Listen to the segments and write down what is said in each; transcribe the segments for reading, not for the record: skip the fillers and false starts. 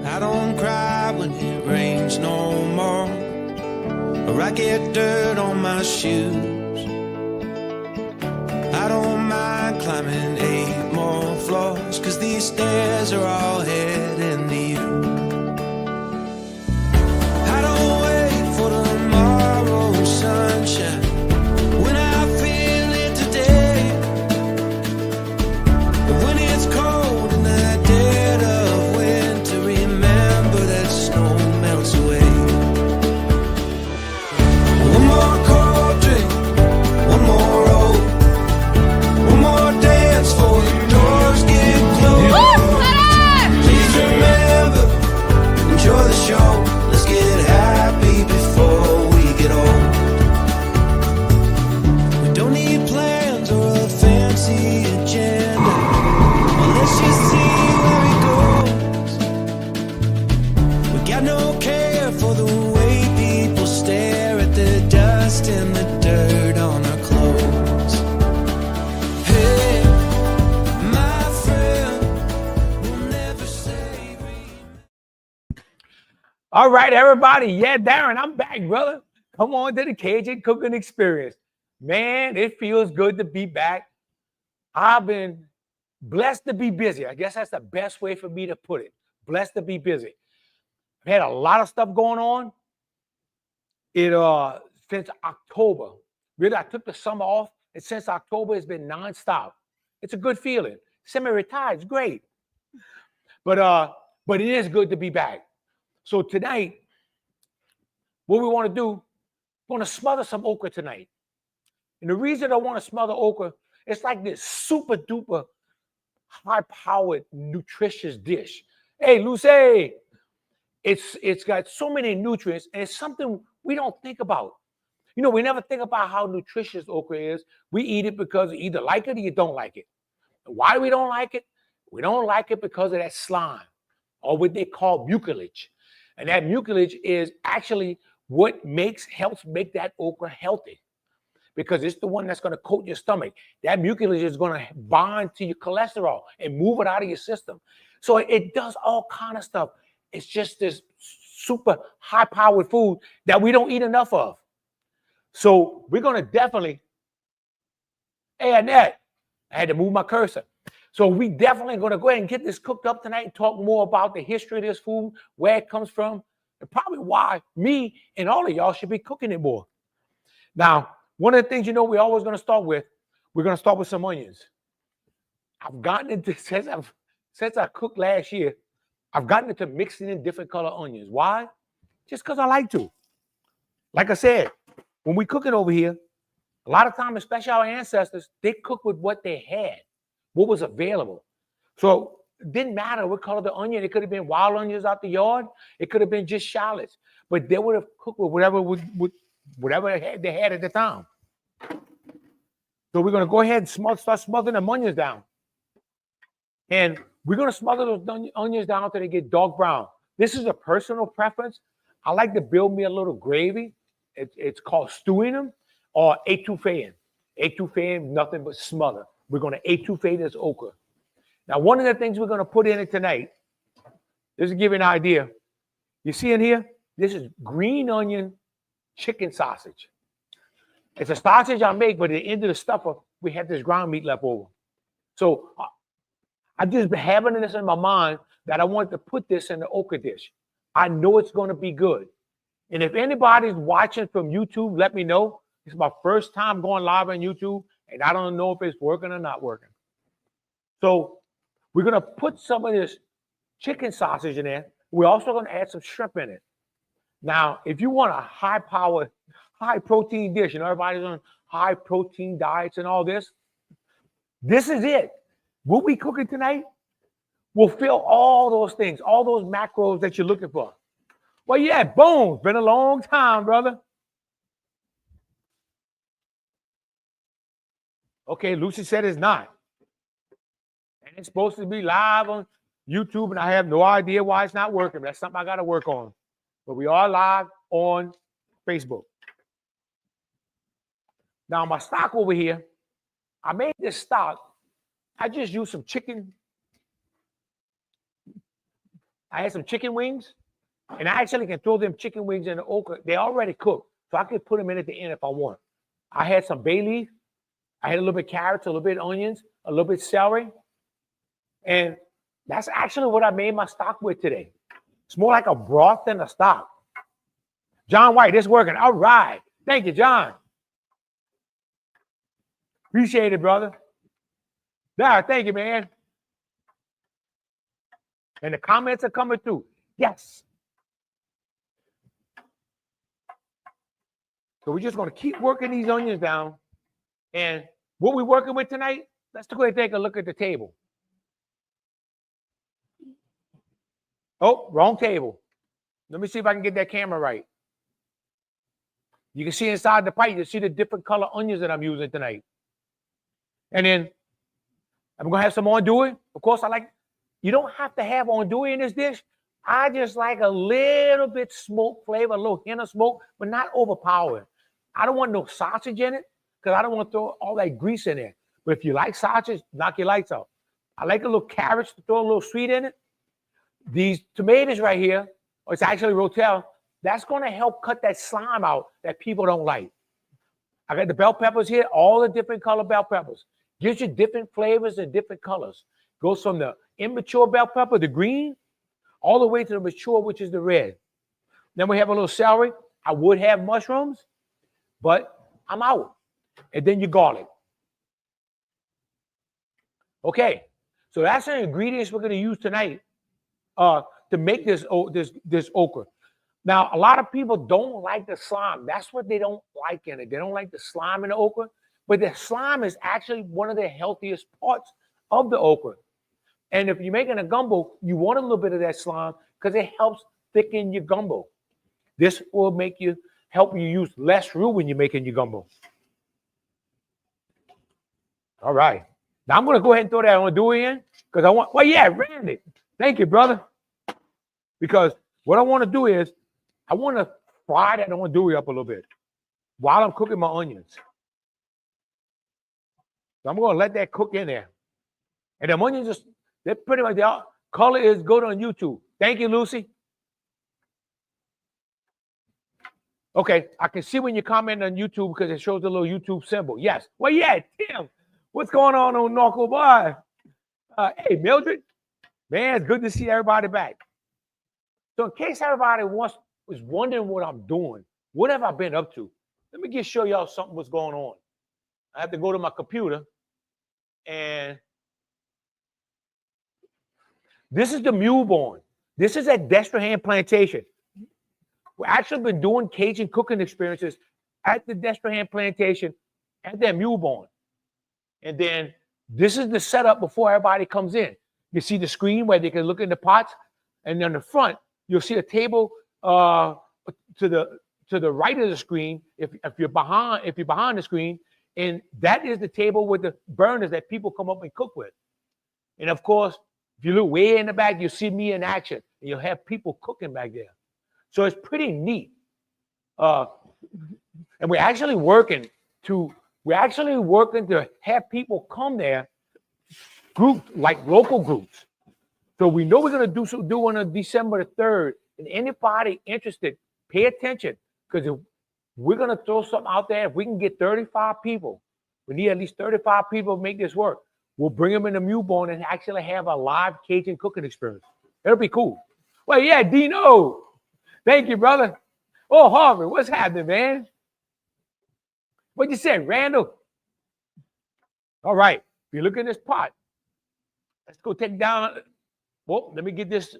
I don't cry when it rains no more, or I get dirt on my shoes. I don't mind climbing 8 more floors, 'cause these stairs are all heading to you. I don't wait for tomorrow's sunshine when I feel it today. But when it's cold in the dead of winter, remember that snow melts away. One more cold drink, one more roll, one more dance before the doors get closed. Please remember, enjoy the show. Let's get happy before we get old. We don't need plans or a fancy agenda. Well, let's just see where it goes. We got no care for the way people stare at the dust and the dirt on our clothes. Hey, my friend, we'll never say All right, everybody. Yeah, Darren, I'm back, brother. Come on to the Cajun Cooking Experience. Man, it feels good to be back. I've been blessed to be busy. I guess that's the best way for me to put it. Blessed to be busy. I've had a lot of stuff going on. Since October. Really, I took the summer off, and since October, it's been nonstop. It's a good feeling. Semi-retired, it's great. But it is good to be back. So tonight, what we want to do, we're going to smother some okra tonight. And the reason I want to smother okra, it's like this super duper high-powered nutritious dish. Hey, Lucy, it's got so many nutrients, and it's something we don't think about. You know, we never think about how nutritious okra is. We eat it because you either like it or you don't like it. And why we don't like it? We don't like it because of that slime, or what they call mucilage. And that mucilage is actually what helps make that okra healthy, because it's the one that's going to coat your stomach. That mucilage is going to bind to your cholesterol and move it out of your system. So it does all kind of stuff. It's just this super high-powered food that we don't eat enough of. So we're going to definitely, hey, Annette, I had to move my cursor. So we definitely going to go ahead and get this cooked up tonight and talk more about the history of this food, where it comes from, and probably why me and all of y'all should be cooking it more. Now, one of the things, we're always going to start with, we're going to start with some onions. I've gotten into, since I cooked last year, I've gotten into mixing in different color onions. Why? Just because I like to. Like I said, when we cooking over here, a lot of times, especially our ancestors, they cook with what they had, what was available. So it didn't matter what color the onion. It could have been wild onions out the yard. It could have been just shallots. But they would have cooked with whatever they had at the time. So we're going to go ahead and start smothering the onions down. And we're going to smother those onions down until they get dark brown. This is a personal preference. I like to build me a little gravy. It's called stewing them, or etouffeeing. Etouffeeing, nothing but smother. We're going to etouffee this okra. Now, one of the things we're going to put in it tonight, just to give you an idea, you see in here, this is green onion chicken sausage. It's a sausage I make, but at the end of the stuffer, we had this ground meat left over. So I just been having this in my mind that I wanted to put this in the okra dish. I know it's going to be good. And if anybody's watching from YouTube, let me know. It's my first time going live on YouTube, and I don't know if it's working or not working. So we're going to put some of this chicken sausage in there. We're also going to add some shrimp in it. Now, if you want a high-powered, high-protein dish, everybody's on high-protein diets and all this, this is it. What we cooking tonight will fill all those things, all those macros that you're looking for. Well, yeah, boom. Been a long time, brother. Okay, Lucy said it's not. And it's supposed to be live on YouTube, and I have no idea why it's not working. That's something I got to work on. But we are live on Facebook. Now, my stock over here, I made this stock. I just used some chicken I had some chicken wings, and I actually can throw them chicken wings in the okra. They already cooked, so I could put them in at the end if I want. I had some bay leaf. I had a little bit of carrots, a little bit of onions, a little bit of celery. And that's actually what I made my stock with today. It's more like a broth than a stock. John White, it's working. All right. Thank you, John. Appreciate it, brother. Yeah, thank you, man. And the comments are coming through. Yes. So we're just going to keep working these onions down. And what we're working with tonight, let's go ahead and take a look at the table. Oh, wrong table. Let me see if I can get that camera right. You can see inside the pipe, you see the different color onions that I'm using tonight. And then I'm going to have some andouille. Of course, you don't have to have andouille in this dish. I just like a little bit smoke flavor, a little hint of smoke, but not overpowering. I don't want no sausage in it because I don't want to throw all that grease in there. But if you like sausage, knock your lights out. I like a little carrots to throw a little sweet in it. These tomatoes right here, or it's actually rotel, that's going to help cut that slime out that people don't like. I got the bell peppers here, all the different color bell peppers. Gives you different flavors and different colors. Goes from the immature bell pepper, the green, all the way to the mature, which is the red. Then we have a little celery. I would have mushrooms, but I'm out. And then your garlic. Okay, so that's the ingredients we're going to use tonight to make this okra. Now, a lot of people don't like the slime. That's what they don't like in it. They don't like the slime in the okra. But the slime is actually one of the healthiest parts of the okra. And if you're making a gumbo, you want a little bit of that slime because it helps thicken your gumbo. This will help you use less roux when you're making your gumbo. All right. Now I'm going to go ahead and throw that andouille in because I want, well, yeah, Randy. Thank you, brother. Because what I want to do is I want to fry that andouille up a little bit while I'm cooking my onions. So I'm going to let that cook in there. And the onions, they're pretty much, the color is good on YouTube. Thank you, Lucy. Okay, I can see when you comment on YouTube because it shows the little YouTube symbol. Yes. Well, yeah, Tim. What's going on Norco Boy? Hey, Mildred. Man, it's good to see everybody back. So in case everybody was wondering what I'm doing, what have I been up to? Let me just show y'all something what's going on. I have to go to my computer. And this is the mule born. This is at Destrehan Plantation. We've actually been doing Cajun cooking experiences at the Destrehan Plantation at that mule born. And then this is the setup before everybody comes in. You see the screen where they can look in the pots, and on the front you'll see a table to the right of the screen. If you're behind the screen, and that is the table with the burners that people come up and cook with. And of course, if you look way in the back, you'll see me in action, and you'll have people cooking back there. So it's pretty neat. And we're actually working to have people come there, groups like local groups. So we know we're going to do one on December the 3rd. And anybody interested, pay attention, because if we're going to throw something out there. If we can get 35 people, we need at least 35 people to make this work. We'll bring them in the mule born and actually have a live Cajun cooking experience. It'll be cool. Well, yeah, Dino. Thank you, brother. Oh, Harvey, what's happening, man? What you said, Randall? All right. If you look in this pot, let's go take down. Well, let me get this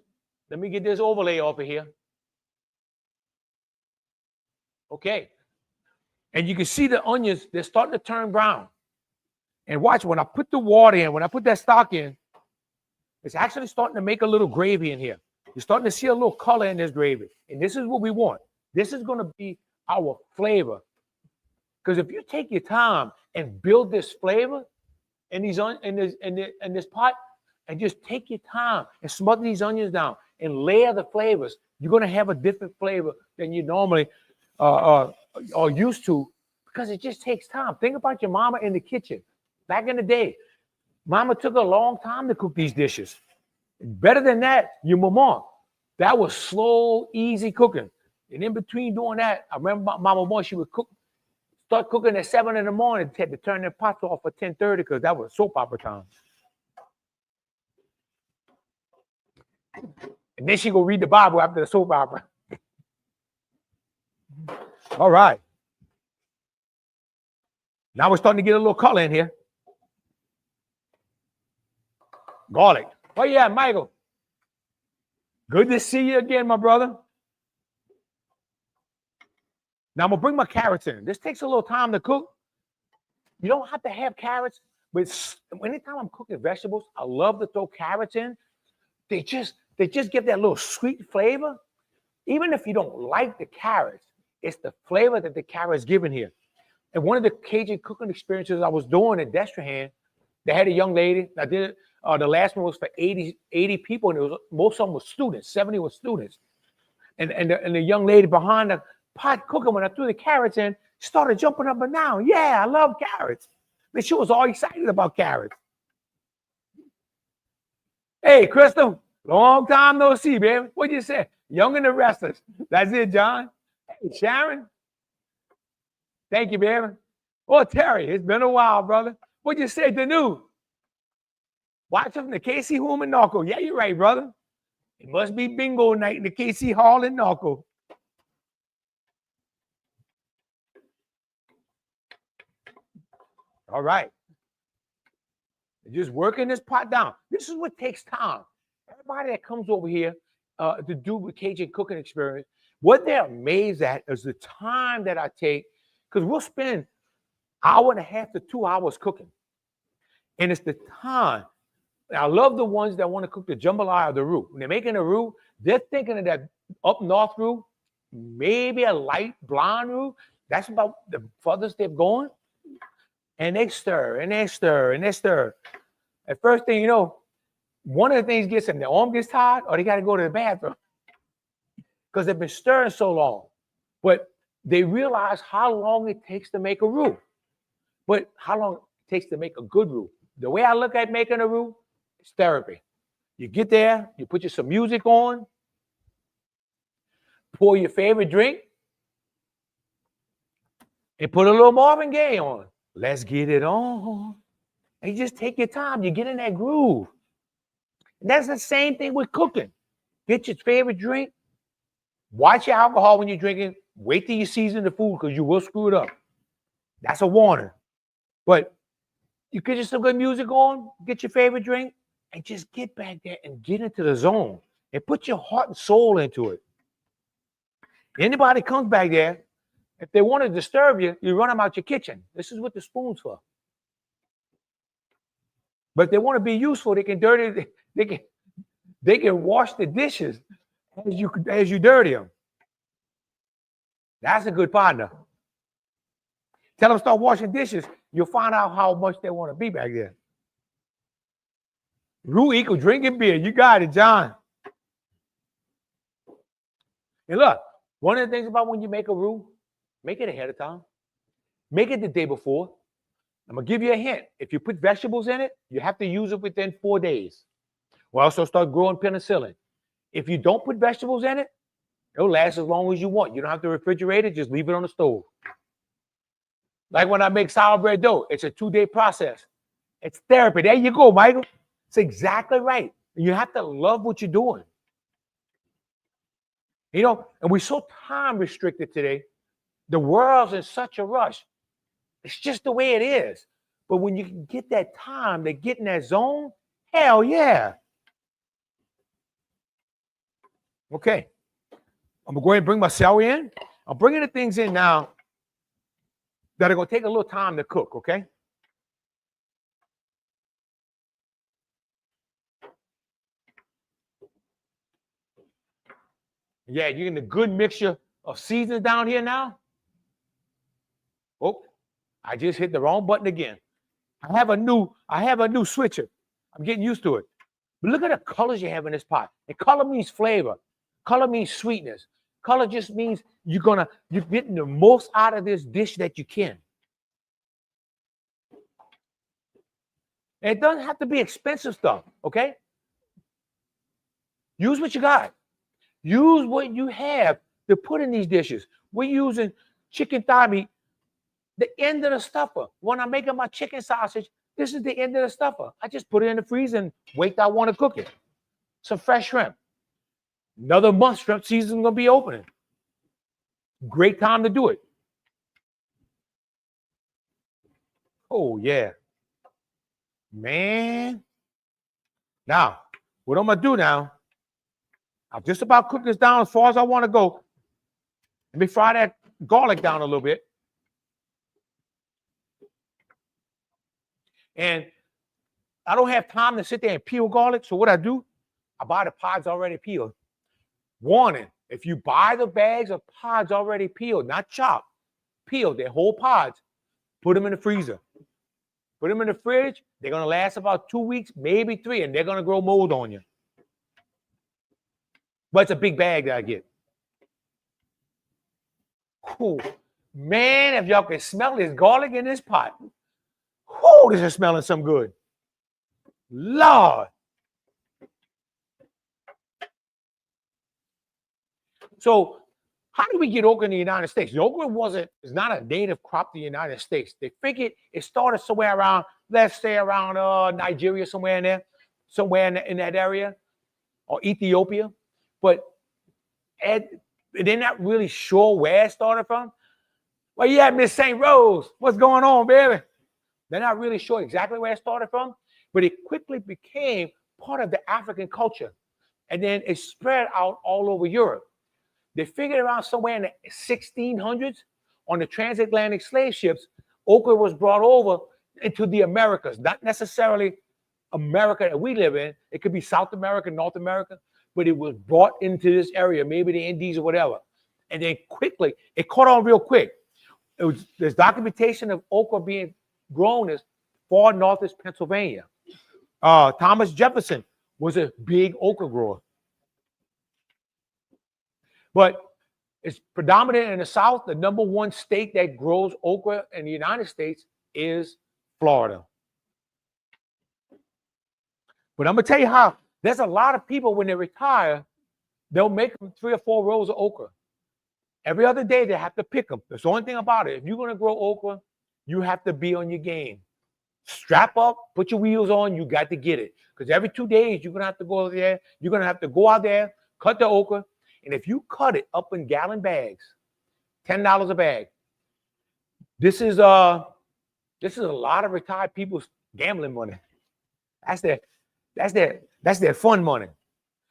overlay off of here. Okay. And you can see the onions, they're starting to turn brown. And watch, when I put the water in, when I put that stock in, it's actually starting to make a little gravy in here. You're starting to see a little color in this gravy. And this is what we want. This is going to be our flavor. Because if you take your time and build this flavor in this pot, and just take your time and smother these onions down and layer the flavors, you're going to have a different flavor than you normally are used to, because it just takes time. Think about your mama in the kitchen. Back in the day, mama took a long time to cook these dishes. Better than that, your mama. That was slow, easy cooking. And in between doing that, I remember my mama once she would start cooking at 7 in the morning. Had to turn their pots off at 10:30 because that was soap opera time. And then she go read the Bible after the soap opera. All right. Now we're starting to get a little color in here. Garlic. Oh yeah, Michael. Good to see you again, my brother. Now I'm gonna bring my carrots in. This takes a little time to cook. You don't have to have carrots, but anytime I'm cooking vegetables, I love to throw carrots in. They just give that little sweet flavor. Even if you don't like the carrots, it's the flavor that the carrots giving here. And one of the Cajun cooking experiences I was doing in Destrehan, they had a young lady. I did the last one was for 80 people, and it was most of them were students. 70 were students. And the young lady behind the pot cooking, when I threw the carrots in, started jumping up and down. Yeah, I love carrots. And she was all excited about carrots. Hey, Crystal, long time no see, baby. What'd you say? Young and the restless. That's it, John. Hey, Sharon. Thank you, baby. Oh, Terry, it's been a while, brother. What'd you say to new? Watch from the KC home in Norco. Yeah, you're right, brother. It must be bingo night in the KC Hall in Norco. All right. Just working this pot down. This is what takes time. Everybody that comes over here to do with Cajun cooking experience, what they're amazed at is the time that I take, because we'll spend 1.5 to 2 hours cooking. And it's the time. I love the ones that want to cook the jambalaya or the roux. When they're making a roux, they're thinking of that up north roux, maybe a light blonde roux. That's about the furthest they've gone. And they stir, and they stir, and they stir. At first thing you know, one of the things gets them, their arm gets tired, or they got to go to the bathroom because they've been stirring so long. But they realize how long it takes to make a roux, but how long it takes to make a good roux. The way I look at making a roux, it's therapy. You get there, you put some music on, pour your favorite drink, and put a little Marvin Gaye on. Let's get it on. And you just take your time. You get in that groove. And that's the same thing with cooking. Get your favorite drink. Watch your alcohol when you're drinking. Wait till you season the food because you will screw it up. That's a warning. But you get some good music on, get your favorite drink, and just get back there and get into the zone and put your heart and soul into it. Anybody comes back there, if they want to disturb you, you run them out your kitchen. This is what the spoon's for. But if they want to be useful, they can wash the dishes as you dirty them. That's a good partner. Tell them start washing dishes. You'll find out how much they want to be back there. Roux equal drinking beer. You got it, John. And look, one of the things about when you make a roux, make it ahead of time. Make it the day before. I'm going to give you a hint. If you put vegetables in it, you have to use it within 4 days. Or else it'll start growing penicillin. If you don't put vegetables in it, it'll last as long as you want. You don't have to refrigerate it. Just leave it on the stove. Like when I make sour bread dough, it's a 2-day process. It's therapy. There you go, Michael. It's exactly right. You have to love what you're doing. You know, and we're so time restricted today. The world's in such a rush. It's just the way it is. But when you can get that time to get in that zone, hell yeah. Okay. I'm going to go ahead and bring my celery in. I'm bringing the things in now that are going to take a little time to cook, okay? Yeah, you're getting a good mixture of seasonings down here now. Oh, I just hit the wrong button again. I have a new switcher. I'm getting used to it. But look at the colors you have in this pot. And color means flavor. Color means sweetness. Color just means you're getting the most out of this dish that you can. And it doesn't have to be expensive stuff, okay? Use what you got. Use what you have to put in these dishes. We're using chicken thigh meat, the end of the stuffer. When I'm making my chicken sausage, this is the end of the stuffer. I just put it in the freezer and wait till I want to cook it. Some fresh shrimp. Another month, shrimp season's gonna be opening. Great time to do it. Oh yeah, man. Now, what I'm gonna do now? I'll just about cook this down as far as I want to go. Let me fry that garlic down a little bit. And I don't have time to sit there and peel garlic. So what I do, I buy the pods already peeled. Warning, if you buy the bags of pods already peeled, not chopped, peeled, they're whole pods, put them in the freezer. Put them in the fridge. They're going to last about 2 weeks, maybe 3, and they're going to grow mold on you. But it's a big bag that I get. Cool. Man, if y'all can smell this garlic in this pot. Oh, this is smelling some good. Lord. So how do we get okra in the United States? The okra is not a native crop to the United States. They figured it started somewhere around, let's say around Nigeria, somewhere in there, somewhere in that area, or Ethiopia. But they're not really sure where it started from. Well, yeah, Miss St. Rose, what's going on, baby? They're not really sure exactly where it started from, but it quickly became part of the African culture. And then it spread out all over Europe. They figured around somewhere in the 1600s on the transatlantic slave ships, okra was brought over into the Americas, not necessarily America that we live in. It could be South America, North America, but it was brought into this area, maybe the Indies or whatever. And then quickly, it caught on real quick. There's documentation of okra being grown as far north as Pennsylvania. Thomas Jefferson was a big okra grower. But it's predominant in the South. The number one state that grows okra in the United States is Florida. But I'm going to tell you how, there's a lot of people when they retire, they'll make them 3 or 4 rows of okra. Every other day, they have to pick them. That's the only thing about it. If you're going to grow okra, you have to be on your game. Strap up, put your wheels on, you got to get it. Because every 2 days, you're going to have to go there. You're going to have to go out there, cut the okra. And if you cut it up in gallon bags, $10 a bag, this is a lot of retired people's gambling money. That's their fun money.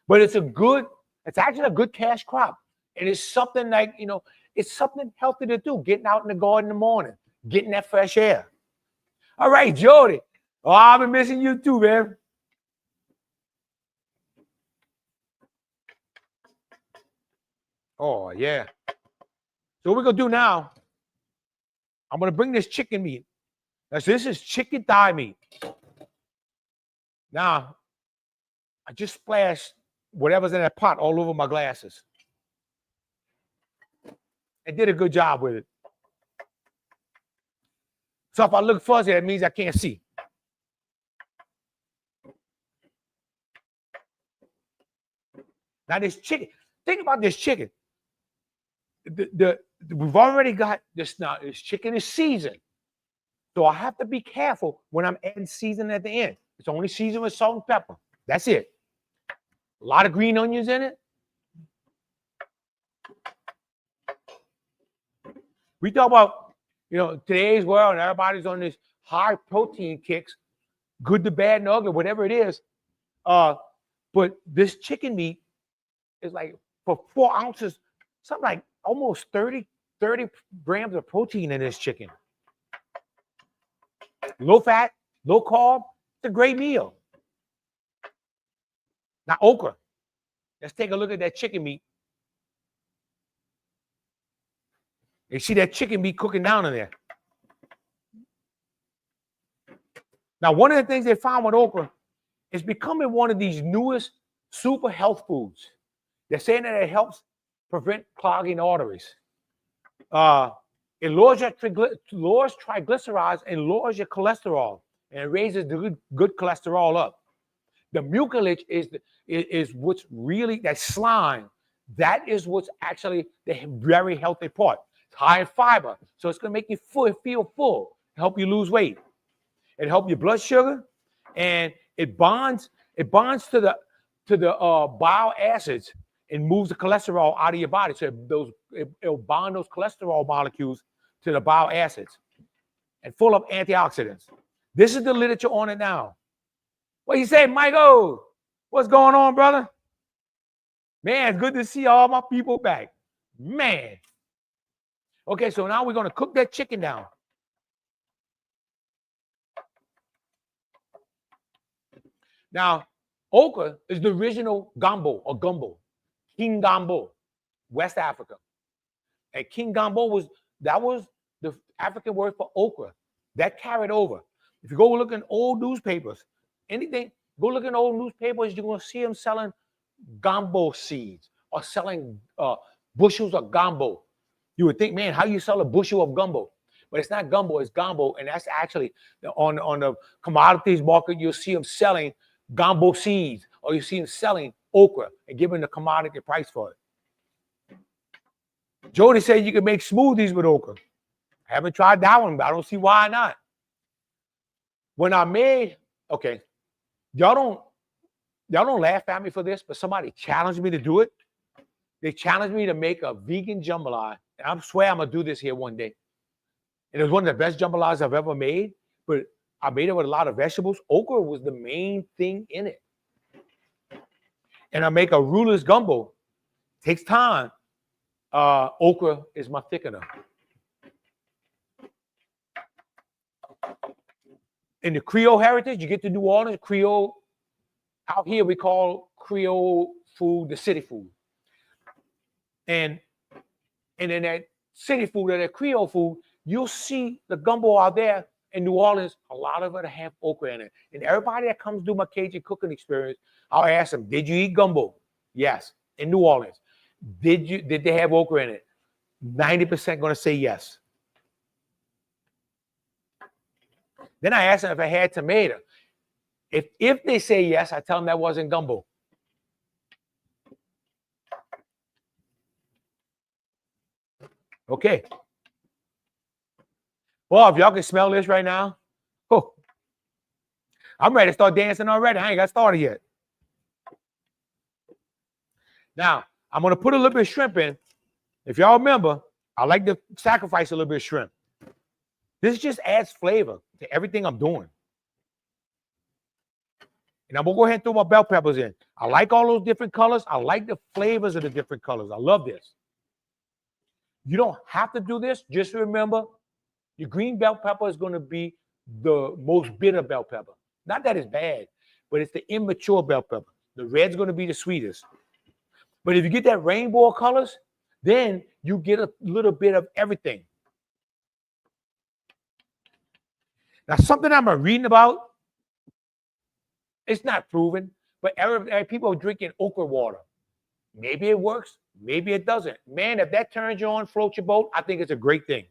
But it's actually a good cash crop. And it's something like, it's something healthy to do, getting out in the garden in the morning, getting that fresh air. All right, Jody. Oh, I've been missing you too, man. Oh, yeah. So what we're going to do now, I'm going to bring this chicken meat. Now, so this is chicken thigh meat. Now, I just splashed whatever's in that pot all over my glasses. I did a good job with it. So if I look fuzzy, that means I can't see. Now this chicken, think about this chicken. We've already got this now. This chicken is seasoned. So I have to be careful when I'm adding seasoning at the end. It's only seasoned with salt and pepper. That's it. A lot of green onions in it. We talk about, today's world and everybody's on this high protein kicks, good to bad and ugly, whatever it is. But this chicken meat is like for 4 ounces, something like almost 30 grams of protein in this chicken. Low fat, low carb, it's a great meal. Now, okra. Let's take a look at that chicken meat. You see that chicken meat cooking down in there. Now, one of the things they found with okra is becoming one of these newest super health foods. They're saying that it helps prevent clogging arteries. It lowers triglycerides and lowers your cholesterol, and it raises the good cholesterol up. The mucilage is what's really that slime That is what's actually the very healthy part. It's high in fiber, so it's going to make you feel full, help you lose weight. It helps your blood sugar, and it bonds to the bile acids and moves the cholesterol out of your body. So it'll bond those cholesterol molecules to the bile acids, and full of antioxidants. This is the literature on it now. What you say, Michael? What's going on, brother? Man, it's good to see all my people back. Man. Okay, so now we're going to cook that chicken down. Now, okra is the original gumbo or gumbo, King Gumbo, West Africa. And King Gumbo was the African word for okra. That carried over. If you go look in old newspapers, go look in old newspapers, you're going to see them selling gumbo seeds or selling bushels of gumbo. You would think, man, how you sell a bushel of gumbo? But it's not gumbo, it's gumbo. And that's actually on the commodities market, you'll see them selling gumbo seeds, or you see them selling okra and giving the commodity price for it. Jody said you can make smoothies with okra. I haven't tried that one, but I don't see why not. When I made, okay, y'all don't laugh at me for this, but somebody challenged me to do it. They challenged me to make a vegan jambalaya. And I swear I'm gonna do this here one day. And it was one of the best jambalayas I've ever made, but I made it with a lot of vegetables. Okra was the main thing in it. And I make a rulers gumbo. Takes time. Okra is my thickener. In the Creole heritage, you get to New Orleans, Creole. Out here, we call Creole food the city food. And in that city food or that Creole food, you'll see the gumbo out there in New Orleans. A lot of it have okra in it. And everybody that comes to my Cajun cooking experience, I'll ask them, did you eat gumbo? Yes, in New Orleans. Did they have okra in it? 90% going to say yes. Then I ask them if I had tomato. If they say yes, I tell them that wasn't gumbo. Okay. Well, if y'all can smell this right now, oh, I'm ready to start dancing already. I ain't got started yet. Now, I'm going to put a little bit of shrimp in. If y'all remember, I like to sacrifice a little bit of shrimp. This just adds flavor to everything I'm doing. And I'm going to go ahead and throw my bell peppers in. I like all those different colors. I like the flavors of the different colors. I love this. You don't have to do this. Just remember, your green bell pepper is going to be the most bitter bell pepper. Not that it's bad, but it's the immature bell pepper. The red's going to be the sweetest. But if you get that rainbow colors, then you get a little bit of everything. Now, something I'm reading about, it's not proven, but people are drinking okra water. Maybe it works, maybe it doesn't. Man, if that turns you on, float your boat, I think it's a great thing.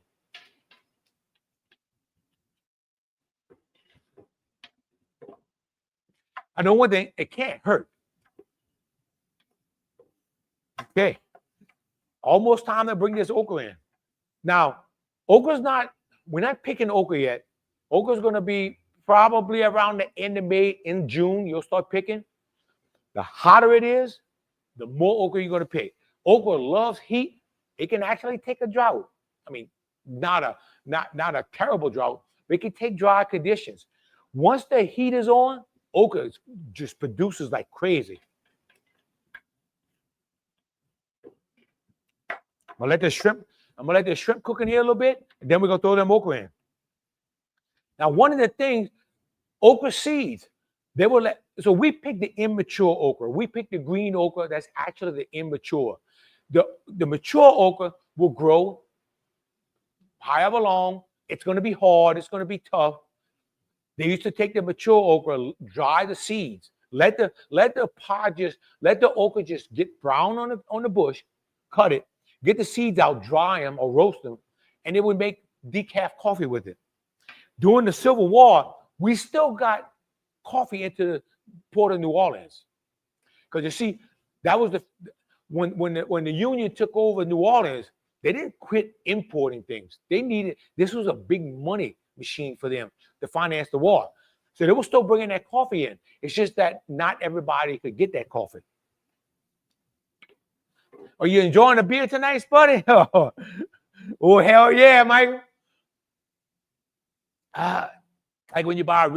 I know one thing, it can't hurt. Okay. Almost time to bring this okra in. Now, we're not picking okra yet. Okra's going to be probably around the end of May. In June, you'll start picking. The hotter it is, the more okra you're going to pick. Okra loves heat. It can actually take a drought. I mean, not a terrible drought, but it can take dry conditions. Once the heat is on, okra just produces like crazy. I'm gonna let the shrimp cook in here a little bit, and then we're gonna throw them okra in. Now, one of the things, okra seeds, so we pick the immature okra. We pick the green okra that's actually the immature. The mature okra will grow however long. It's going to be hard. It's going to be tough. They used to take the mature okra, dry the seeds, let the okra just get brown on the bush, cut it, get the seeds out, dry them or roast them, and it would make decaf coffee with it. During the Civil War, we still got coffee into the port of New Orleans. Because you see, that was when the Union took over New Orleans, they didn't quit importing things. This was a big money machine for them to finance the war. So they were still bringing that coffee in. It's just that not everybody could get that coffee. Are you enjoying the beer tonight, Spuddy? Oh, hell yeah, Michael. Like when you buy a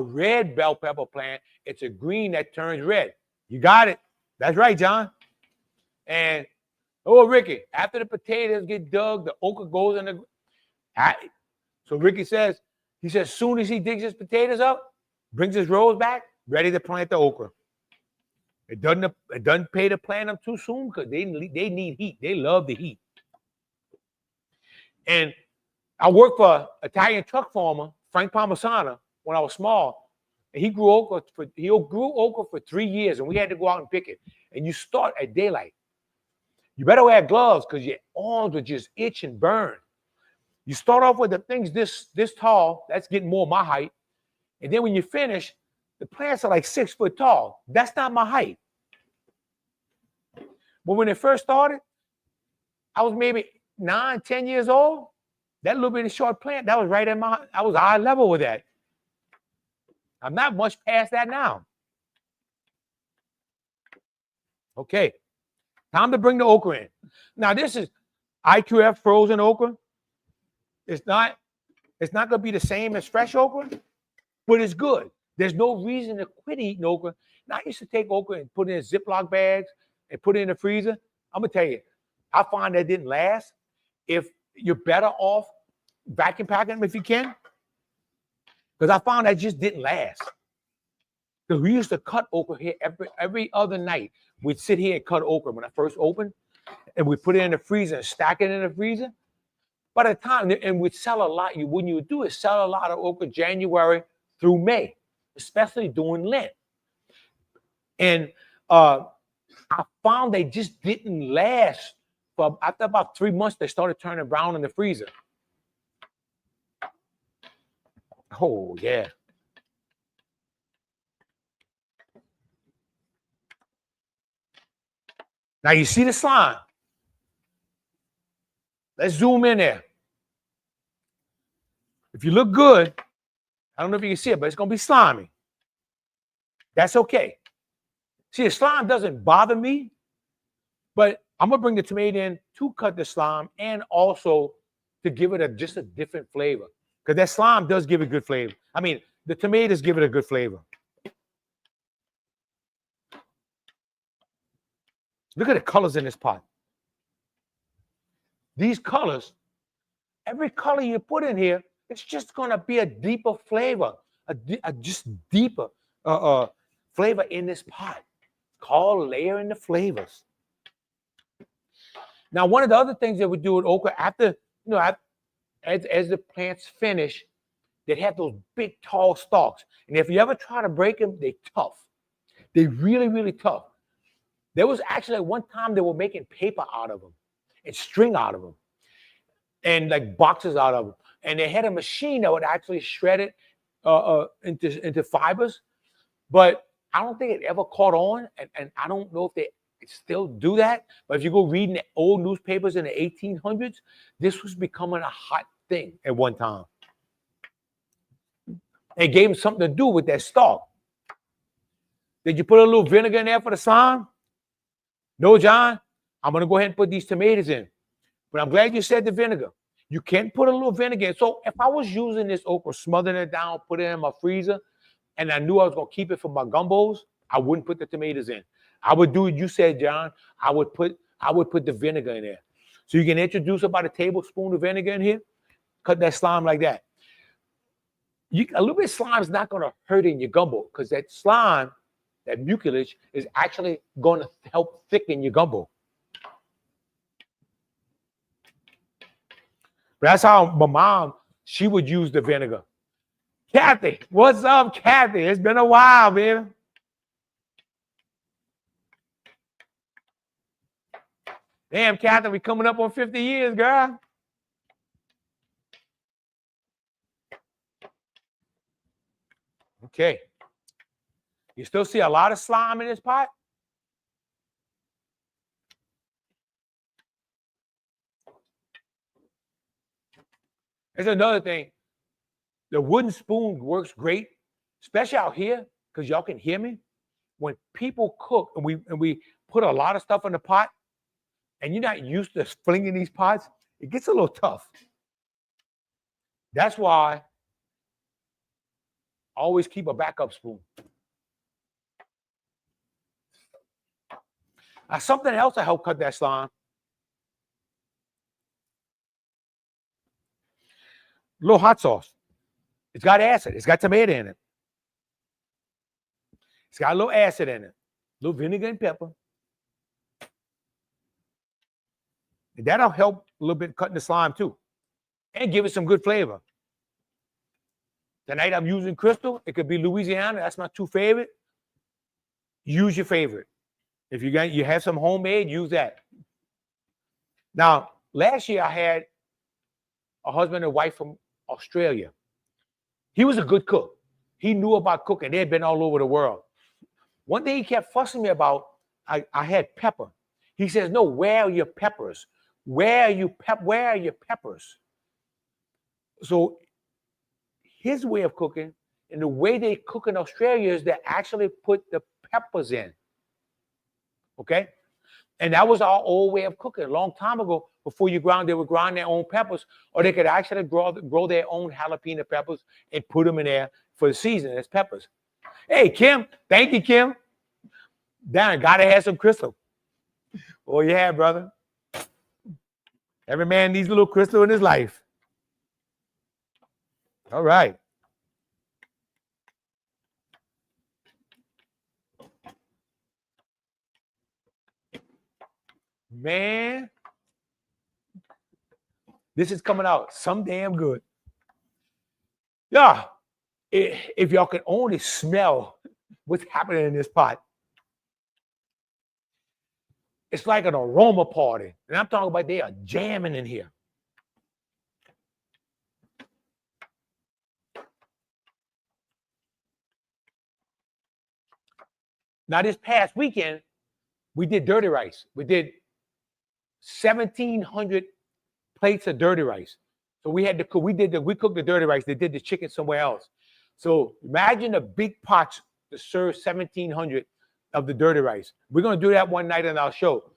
red bell pepper plant, it's a green that turns red. You got it. That's right, John. And Ricky, after the potatoes get dug, the okra goes in the. So Ricky says, as soon as he digs his potatoes up, brings his rows back, ready to plant the okra. It doesn't pay to plant them too soon because they need heat. They love the heat. And I worked for an Italian truck farmer, Frank Palmisano, when I was small. And he grew okra for 3 years, and we had to go out and pick it. And you start at daylight. You better wear gloves because your arms will just itch and burn. You start off with the things this tall. That's getting more my height. And then when you finish, the plants are like 6 foot tall. That's not my height. But when it first started, I was maybe 9, 10 years old. That little bitty short plant, that was right at I was eye level with that. I'm not much past that now. Okay. Time to bring the okra in. Now, this is IQF frozen okra. It's not going to be the same as fresh okra, but it's good. There's no reason to quit eating okra. Now, I used to take okra and put it in Ziploc bags and put it in the freezer. I'm going to tell you, I find that didn't last. If you're better off vacuum packing them if you can, because I found that just didn't last. Because we used to cut okra here every other night. We'd sit here and cut okra when I first opened, and we put it in the freezer and stack it in the freezer. By the time, and we'd sell a lot, what you would do is sell a lot of okra January through May, especially during Lent. And I found they just didn't last. But after about 3 months, they started turning brown in the freezer. Oh, yeah. Now you see the slime. Let's zoom in there. If you look good, I don't know if you can see it, but it's going to be slimy. That's okay. See, the slime doesn't bother me, but I'm going to bring the tomato in to cut the slime and also to give it just a different flavor. Because that slime does give it good flavor. I mean, the tomatoes give it a good flavor. Look at the colors in this pot. These colors, every color you put in here, it's just going to be a deeper flavor, a just deeper flavor in this pot. It's called layering the flavors. Now, one of the other things that we do with okra after, as the plants finish, they have those big, tall stalks. And if you ever try to break them, they're tough. They're really, really tough. There was actually one time they were making paper out of them and string out of them and like boxes out of them. And they had a machine that would actually shred it into fibers. But I don't think it ever caught on. And I don't know if they still do that. But if you go reading the old newspapers in the 1800s, this was becoming a hot thing at one time. It gave them something to do with that stalk. Did you put a little vinegar in there for the slime? No, John. I'm going to go ahead and put these tomatoes in. But I'm glad you said the vinegar. You can put a little vinegar in. So if I was using this okra, smothering it down, put it in my freezer, and I knew I was going to keep it for my gumbos, I wouldn't put the tomatoes in. I would do what you said, John. I would put the vinegar in there. So you can introduce about a tablespoon of vinegar in here. Cut that slime like that. A little bit of slime is not going to hurt in your gumbo because that slime, that mucilage, is actually going to help thicken your gumbo. But that's how my mom, she would use the vinegar. Kathy, what's up, Kathy? It's been a while, baby. Damn, Kathy, we coming up on 50 years, girl. Okay. You still see a lot of slime in this pot? There's another thing. The wooden spoon works great, especially out here, because y'all can hear me. When people cook and we put a lot of stuff in the pot, and you're not used to flinging these pots, it gets a little tough. That's why I always keep a backup spoon. Something else to help cut that slime. A little hot sauce. It's got acid. It's got tomato in it. It's got a little acid in it. A little vinegar and pepper. And that'll help a little bit cutting the slime too. And give it some good flavor. Tonight I'm using Crystal. It could be Louisiana. That's my two favorite. Use your favorite. If you have some homemade, use that. Now, last year I had a husband and wife from Australia. He was a good cook. He knew about cooking. They had been all over the world. One thing he kept fussing me about, I had pepper. He says, no, where are your peppers? Where are your peppers? So his way of cooking and the way they cook in Australia is they actually put the peppers in. Okay? And that was our old way of cooking. A long time ago, before you ground, they would grind their own peppers, or they could actually grow their own jalapeno peppers and put them in there for the season as peppers. Hey, Kim. Thank you, Kim. Darren, gotta have some Crystal. Oh, yeah, brother. Every man needs a little Crystal in his life. All right. Man, this is coming out some damn good. Yeah, if y'all can only smell what's happening in this pot. It's like an aroma party. And I'm talking about they are jamming in here. Now, this past weekend, we did dirty rice. We did 1,700 plates of dirty rice. So we had to cook. We cooked the dirty rice. They did the chicken somewhere else. So imagine a big pot to serve 1,700 of the dirty rice. We're gonna do that one night on our show.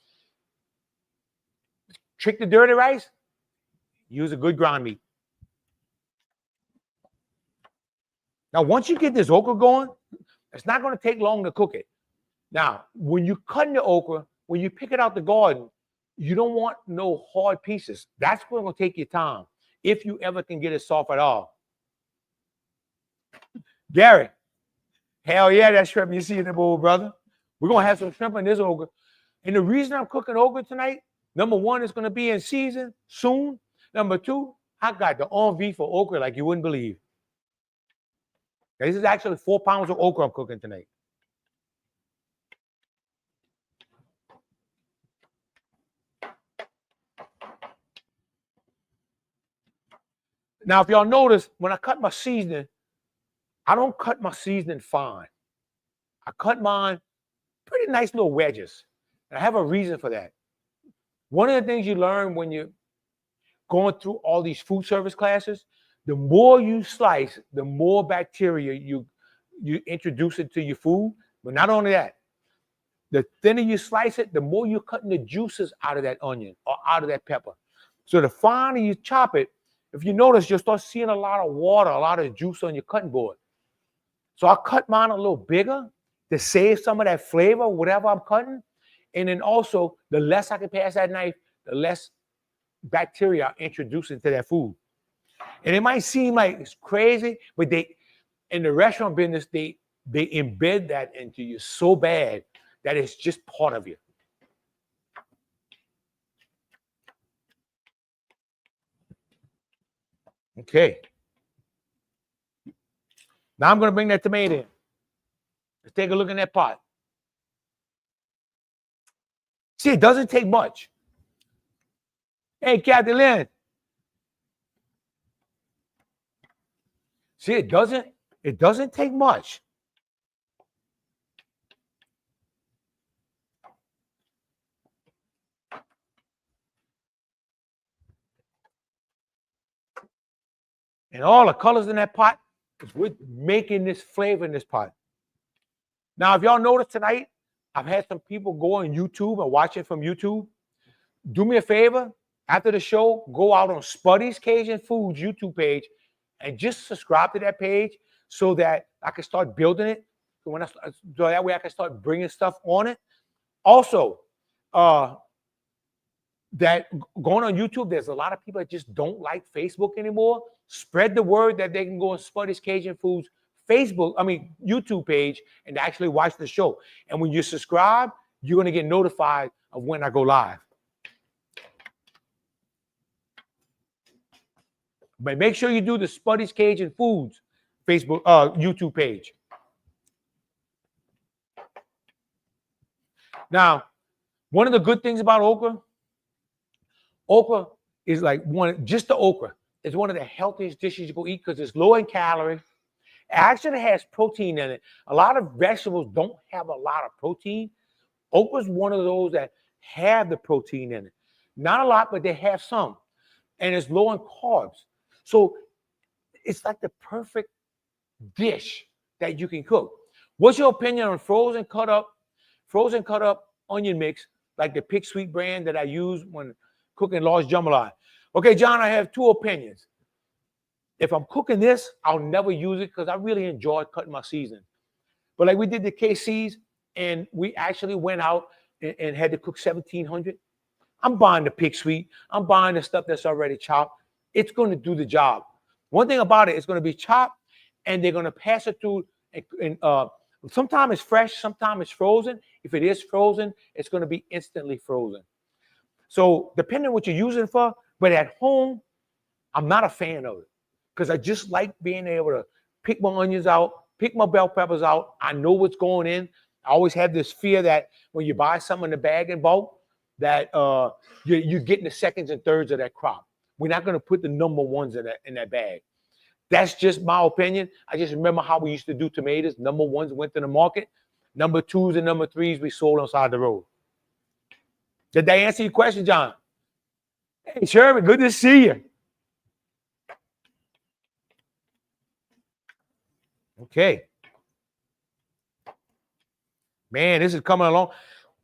Trick the dirty rice. Use a good ground meat. Now, once you get this okra going, it's not gonna take long to cook it. Now, when you cut the okra, when you pick it out the garden, you don't want no hard pieces. That's going to take your time, if you ever can get it soft at all. Gary, hell yeah, that shrimp you see in the bowl, brother. We're going to have some shrimp in this okra. And the reason I'm cooking okra tonight, number one, it's going to be in season soon. Number two, I got the envie for okra like you wouldn't believe. This is actually 4 pounds of okra I'm cooking tonight. Now, if y'all notice, when I cut my seasoning, I don't cut my seasoning fine. I cut mine pretty nice little wedges. And I have a reason for that. One of the things you learn when you're going through all these food service classes, the more you slice, the more bacteria you introduce into your food. But not only that, the thinner you slice it, the more you're cutting the juices out of that onion or out of that pepper. So the finer you chop it, if you notice, you'll start seeing a lot of water, a lot of juice on your cutting board. So I cut mine a little bigger to save some of that flavor, whatever I'm cutting. And then also, the less I can pass that knife, the less bacteria I introduce into that food. And it might seem like it's crazy, but they, in the restaurant business, they embed that into you so bad that it's just part of you. Okay. Now I'm going to bring that tomato in. Let's take a look in that pot. See, it doesn't take much. Hey, Kathy Lynn. See, it doesn't take much. And all the colors in that pot is with making this flavor in this pot. Now, if y'all notice tonight, I've had some people go on YouTube and watch it from YouTube. Do me a favor, after the show, go out on Spuddy's Cajun Foods YouTube page and just subscribe to that page so that I can start building it. So that way I can start bringing stuff on it. Also, that going on YouTube, there's a lot of people that just don't like Facebook anymore. Spread the word that they can go on Spuddy's Cajun Foods YouTube page and actually watch the show. And when you subscribe, you're going to get notified of when I go live. But make sure you do the Spuddy's Cajun Foods Facebook YouTube page. Now, one of the good things about okra is like just the okra is one of the healthiest dishes you can eat because it's low in calories. It actually has protein in it. A lot of vegetables don't have a lot of protein. Okra is one of those that have the protein in it. Not a lot, but they have some. And it's low in carbs. So it's like the perfect dish that you can cook. What's your opinion on frozen cut up onion mix, like the Pick Sweet brand that I use when cooking large jambalaya? Okay, John, I have two opinions. If I'm cooking this, I'll never use it because I really enjoy cutting my seasoning. But like we did the KCs, and we actually went out and had to cook 1,700. I'm buying the Pick Sweet. I'm buying the stuff that's already chopped. It's going to do the job. One thing about it, it's going to be chopped, and they're going to pass it through. And sometimes it's fresh, sometimes it's frozen. If it is frozen, it's going to be instantly frozen. So depending on what you're using it for, but at home, I'm not a fan of it because I just like being able to pick my onions out, pick my bell peppers out. I know what's going in. I always have this fear that when you buy something in the bag in bulk, that you're getting the seconds and thirds of that crop. We're not going to put the number ones in that bag. That's just my opinion. I just remember how we used to do tomatoes. Number ones went to the market. Number twos and number threes we sold on the side of the road. Did that answer your question, John? Hey, Sherman, good to see you. Okay. Man, this is coming along.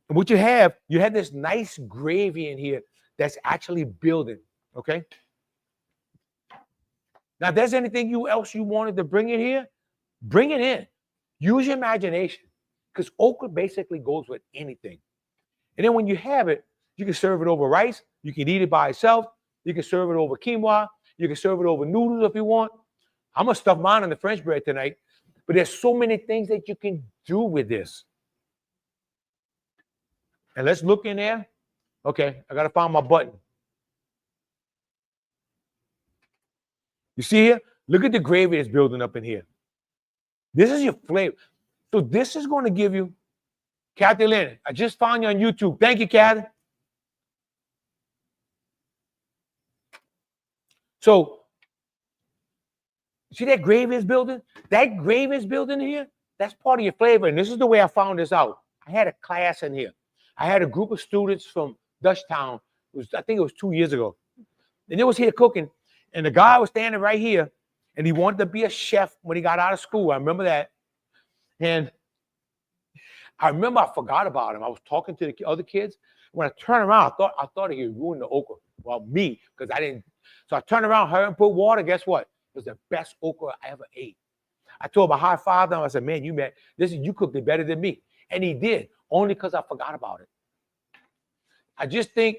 And what you have this nice gravy in here that's actually building, okay? Now, if there's anything else you wanted to bring in here, bring it in. Use your imagination because okra basically goes with anything. And then when you have it, you can serve it over rice. You can eat it by itself. You can serve it over quinoa. You can serve it over noodles if you want. I'm going to stuff mine in the French bread tonight. But there's so many things that you can do with this. And let's look in there. Okay, I got to find my button. You see here? Look at the gravy that's building up in here. This is your flavor. So this is going to give you, Kathy Lynn, I just found you on YouTube. Thank you, Kathy. So, see that gravy is building? That gravy is building here? That's part of your flavor. And this is the way I found this out. I had a class in here. I had a group of students from Dutchtown. I think it was 2 years ago. And they was here cooking. And the guy was standing right here. And he wanted to be a chef when he got out of school. I remember that. And I remember I forgot about him. I was talking to the other kids. When I turned around, I thought he had ruined the okra. Well, me, because I didn't. So I turned around, hurried and put water. Guess what? It was the best okra I ever ate. I told him I high-fived him. I said, man, you cooked it better than me. And he did, only because I forgot about it. I just think,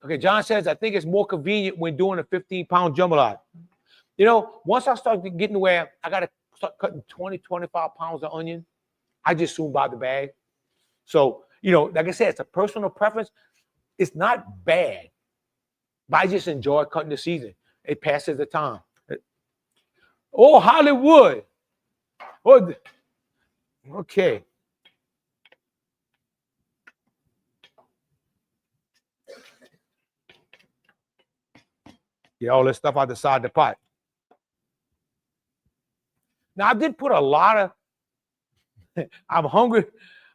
okay, John says, I think it's more convenient when doing a 15-pound jambalaya. You know, once I start getting to where I got to start cutting 20, 25 pounds of onion, I just soon buy the bag. So, you know, like I said, it's a personal preference. It's not bad, but I just enjoy cutting the season. It passes the time. Oh, Hollywood. Oh, okay. Get all this stuff out the side of the pot. Now, I did put a lot of, I'm hungry.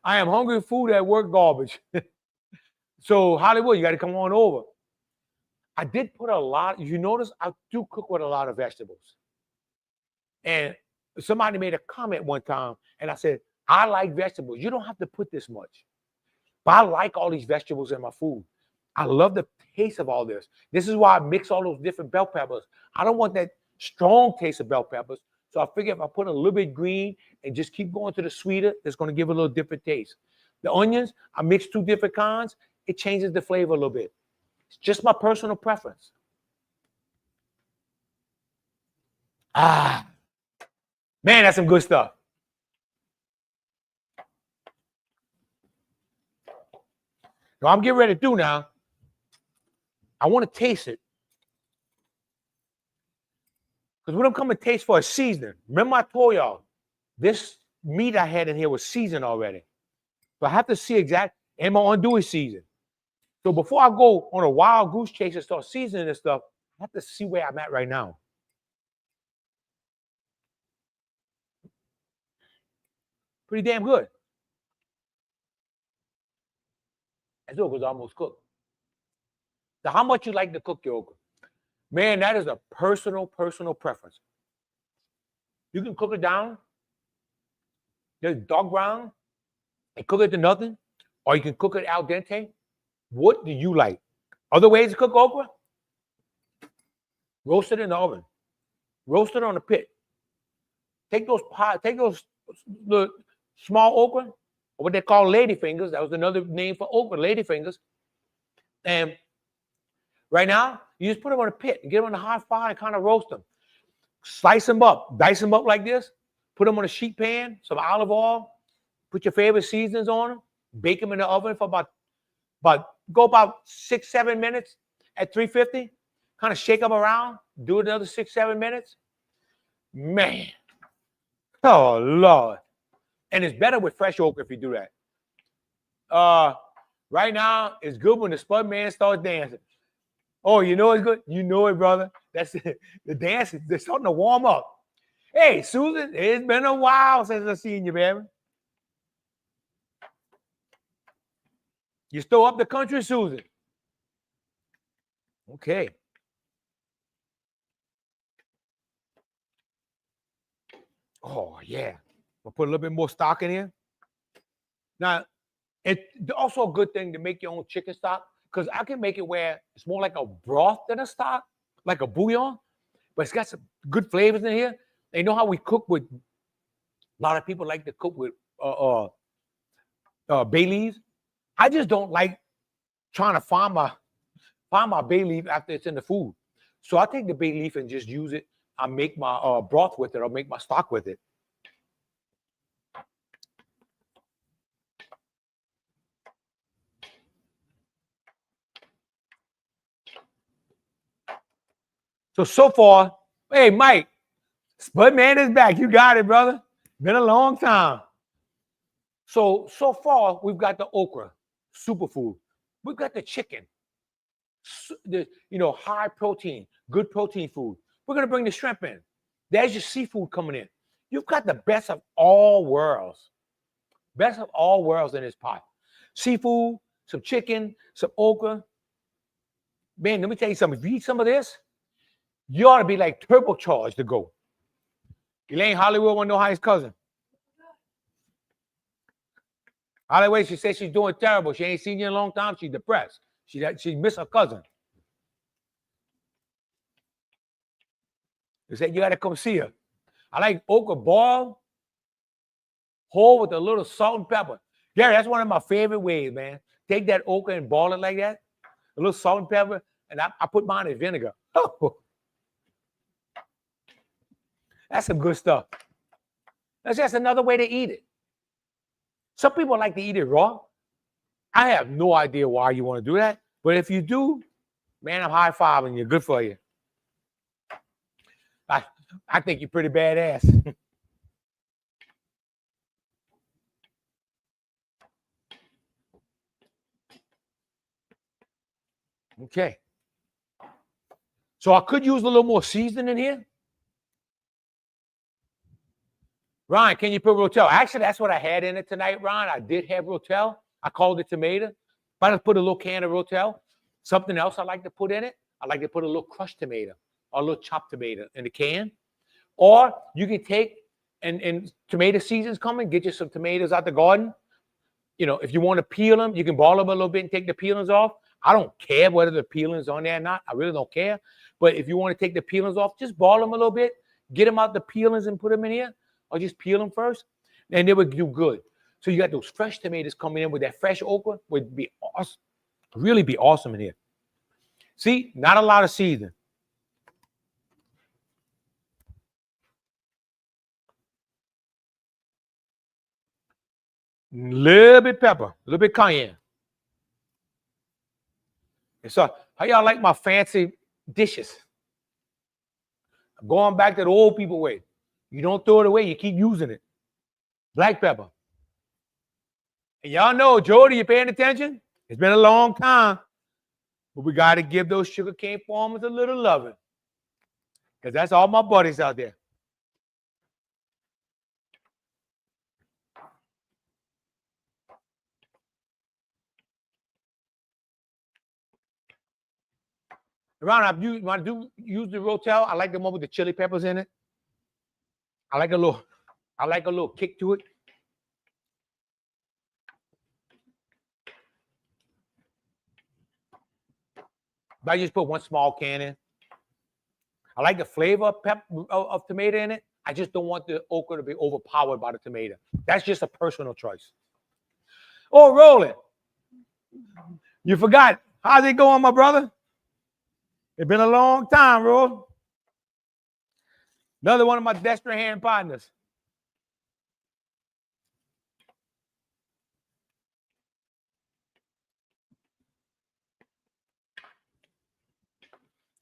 I am hungry food at work garbage. So, Hollywood, you got to come on over. I did put a lot, you notice I do cook with a lot of vegetables. And somebody made a comment one time, and I said, I like vegetables. You don't have to put this much. But I like all these vegetables in my food. I love the taste of all this. This is why I mix all those different bell peppers. I don't want that strong taste of bell peppers. So I figure if I put a little bit green and just keep going to the sweeter, it's going to give it a little different taste. The onions, I mix 2 different kinds. It changes the flavor a little bit. It's just my personal preference. Ah, man, that's some good stuff. So I'm getting ready to do now. I want to taste it. Because what I'm coming to taste for is seasoning. Remember I told y'all, this meat I had in here was seasoned already. So I have to see exactly, and my andouille seasoned. So before I go on a wild goose chase and start seasoning this stuff, I have to see where I'm at right now. Pretty damn good. This okra is almost cooked. So how much you like to cook your okra? Man, that is a personal preference. You can cook it down, just dark brown, and cook it to nothing, or you can cook it al dente. What do you like? Other ways to cook okra? Roast it in the oven. Roast it on the pit. Take those the small okra, or what they call ladyfingers. That was another name for okra, ladyfingers. And right now, you just put them on a pit and get them on a hot fire and kind of roast them. Slice them up, dice them up like this. Put them on a sheet pan, some olive oil. Put your favorite seasonings on them. Bake them in the oven for about 6-7 minutes at 350. Kind of shake them around. Do another 6-7 minutes. Man. Oh, Lord. And it's better with fresh okra if you do that. Right now, it's good when the Spud Man starts dancing. Oh, you know it's good? You know it, brother. That's it. The dance, they're starting to warm up. Hey, Susan, it's been a while since I've seen you, baby. You still up the country, Susan? Okay. Oh, yeah. I'll put a little bit more stock in here. Now, it's also a good thing to make your own chicken stock, because I can make it where it's more like a broth than a stock, like a bouillon, but it's got some good flavors in here. And you know how we cook with, a lot of people like to cook with bay leaves. I just don't like trying to find my bay leaf after it's in the food. So I take the bay leaf and just use it. I make my broth with it. I'll make my stock with it. So far, hey, Mike, Spud Man is back. You got it, brother. Been a long time. So far, we've got the okra, superfood. We've got the chicken, high protein, good protein food. We're going to bring the shrimp in. There's your seafood coming in. You've got the best of all worlds. Best of all worlds in this pot. Seafood, some chicken, some okra. Man, let me tell you something. If you eat some of this, you ought to be like turbocharged to go. Elaine Hollywood want to know how his cousin. Hollywood, she says she's doing terrible. She ain't seen you in a long time. She's depressed. She missed her cousin. They said you got to come see her. I like okra boiled, whole with a little salt and pepper. Gary, that's one of my favorite ways, man. Take that okra and boil it like that. A little salt and pepper, and I put mine in vinegar. Oh. That's some good stuff. That's just another way to eat it. Some people like to eat it raw. I have no idea why you want to do that. But if you do, man, I'm high-fiving you. Good for you. I think you're pretty badass. Okay. So I could use a little more seasoning in here. Ron, can you put Rotel? Actually, that's what I had in it tonight, Ron. I did have Rotel. I called it tomato. But I put a little can of Rotel. Something else I like to put in it, I like to put a little crushed tomato or a little chopped tomato in the can. Or you can take, and tomato season's coming, get you some tomatoes out the garden. If you want to peel them, you can boil them a little bit and take the peelings off. I don't care whether the peelings on there or not. I really don't care. But if you want to take the peelings off, just boil them a little bit, get them out the peelings and put them in here, or just peel them first, and they would do good. So you got those fresh tomatoes coming in with that fresh okra, would be awesome, really be awesome in here. See, not a lot of seasoning. A little bit pepper, a little bit cayenne. And so, how y'all like my fancy dishes? I'm going back to the old people way. You don't throw it away, you keep using it. Black pepper. And y'all know, Jody, you paying attention? It's been a long time. But we got to give those sugarcane farmers a little loving. Because that's all my buddies out there. Around, when I do use the Rotel, I like the one with the chili peppers in it. I like a little kick to it. But I just put one small can in. I like the flavor of tomato in it. I just don't want the okra to be overpowered by the tomato. That's just a personal choice. Oh, Roland, you forgot. How's it going, my brother? It's been a long time, Roland. Another one of my desperate hand partners.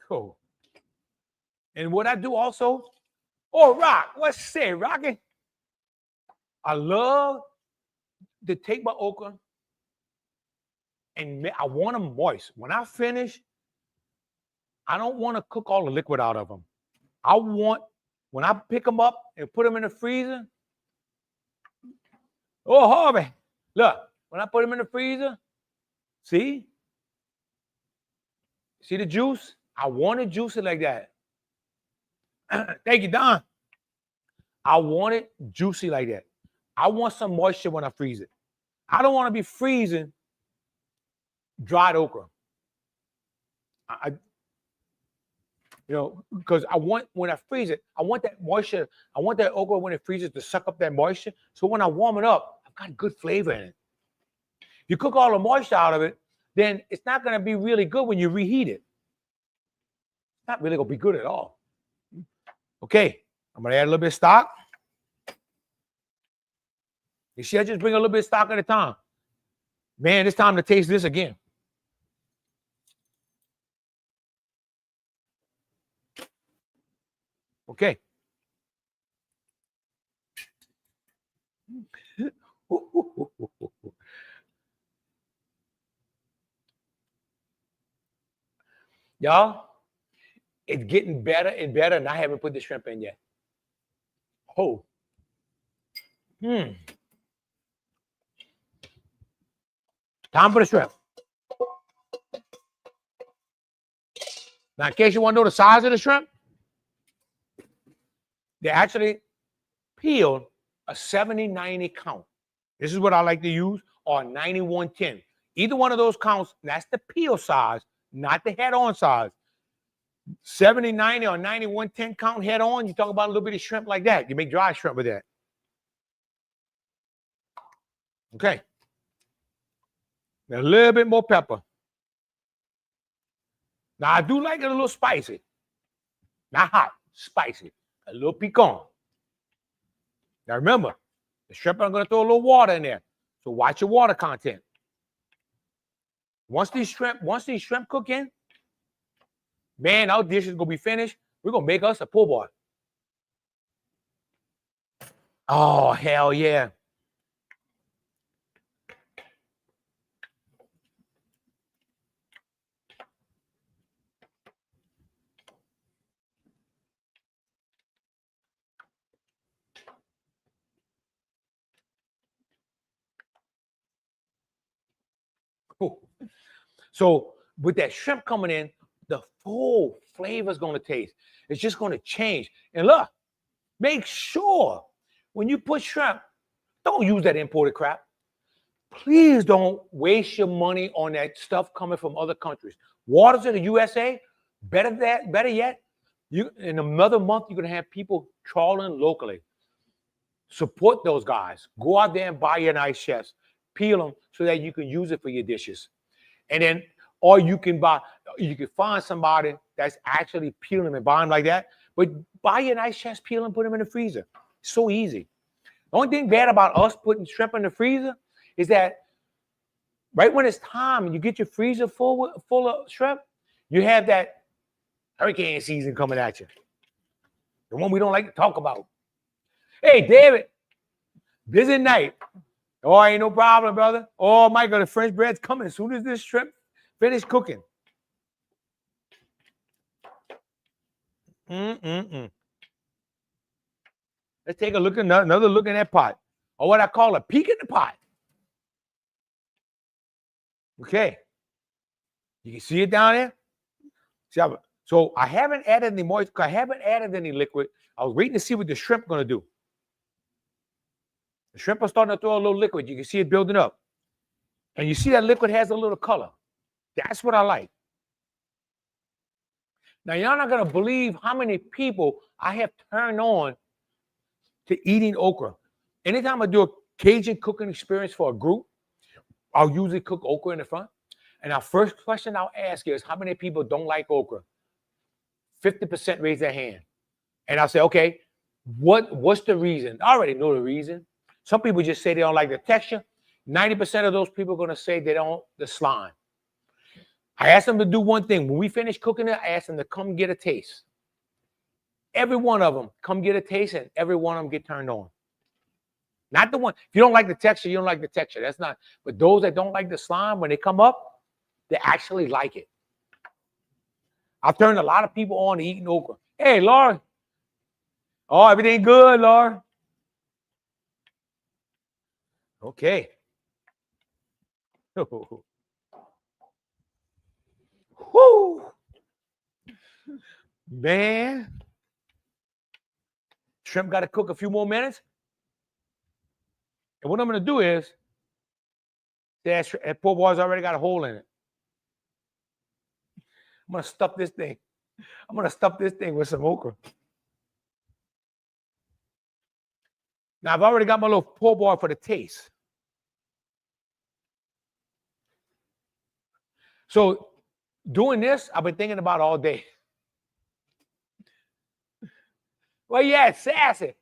Cool. And what I do also, Rock, what's say, Rocky? I love to take my okra and I want them moist. When I finish, I don't want to cook all the liquid out of them. I want, when I pick them up and put them in the freezer, Harvey, look, when I put them in the freezer, see the juice? I want it juicy like that. Thank you, Don. I want it juicy like that. I want some moisture when I freeze it. I don't want to be freezing dried okra. Because I want, when I freeze it, I want that moisture. I want that okra when it freezes to suck up that moisture. So when I warm it up, I've got good flavor in it. If you cook all the moisture out of it, then it's not going to be really good when you reheat it. It's not really going to be good at all. Okay, I'm going to add a little bit of stock. You see, I just bring a little bit of stock at a time. Man, it's time to taste this again. Okay. Y'all, it's getting better and better, and I haven't put the shrimp in yet. Oh. Time for the shrimp. Now, in case you want to know the size of the shrimp, they actually peeled a 70-90 count. This is what I like to use, or 90-110. Either one of those counts, that's the peel size, not the head-on size. 70-90 or 90-110 count head-on, you talk about a little bit of shrimp like that. You make dry shrimp with that. Okay. Now, a little bit more pepper. Now, I do like it a little spicy. Not hot, spicy. A little piquant. Now, remember, the shrimp, I'm going to throw a little water in there. So watch your water content. Once these shrimp cook in, man, our dish is going to be finished. We're going to make us a po' boy. Oh, hell yeah. Cool. So with that shrimp coming in, the full flavor is going to taste. It's just going to change. And look, Make sure when you put shrimp, don't use that imported crap. Please don't waste your money on that stuff coming from other countries. Waters of the USA, better yet, you in another month, you're gonna have people trawling locally. Support those guys. Go out there and buy your nice chefs. Peel them so that you can use it for your dishes. And then, or you can find somebody that's actually peeling them and buy them like that. But buy your nice chefs, peel them, put them in the freezer. So easy. The only thing bad about us putting shrimp in the freezer is that right when it's time and you get your freezer full of shrimp, you have that hurricane season coming at you. The one we don't like to talk about. Hey, David, busy night. Oh, ain't no problem, brother. Oh, Michael, the French bread's coming as soon as this shrimp finish cooking. Let's take a look at another look in that pot, or what I call a peek in the pot. Okay, you can see it down there. So I haven't added any moisture. I haven't added any liquid. I was waiting to see what the shrimp gonna do. The shrimp are starting to throw a little liquid. You can see it building up, and you see that liquid has a little color. That's what I like. Now, y'all not gonna believe how many people I have turned on to eating okra. Anytime I do a Cajun cooking experience for a group, I'll usually cook okra in the front. And our first question I'll ask is, how many people don't like okra? 50% raise their hand. And I'll say, okay, what's the reason? I already know the reason. Some people just say they don't like the texture. 90% of those people are gonna say they don't the slime. I asked them to do one thing. When we finish cooking it, I asked them to come get a taste. Every one of them come get a taste, and every one of them get turned on. Not the one. If you don't like the texture, you don't like the texture. That's not. But those that don't like the slime, when they come up, they actually like it. I've turned a lot of people on to eating okra. Hey, Laura. Oh, everything good, Laura? Okay. Whoo. Man. Shrimp got to cook a few more minutes. And what I'm going to do is, that poor boy's already got a hole in it. I'm going to stuff this thing. I'm going to stuff this thing with some okra. Now, I've already got my little poor boy for the taste. So, doing this, I've been thinking about all day. Well, yeah, it's sassy.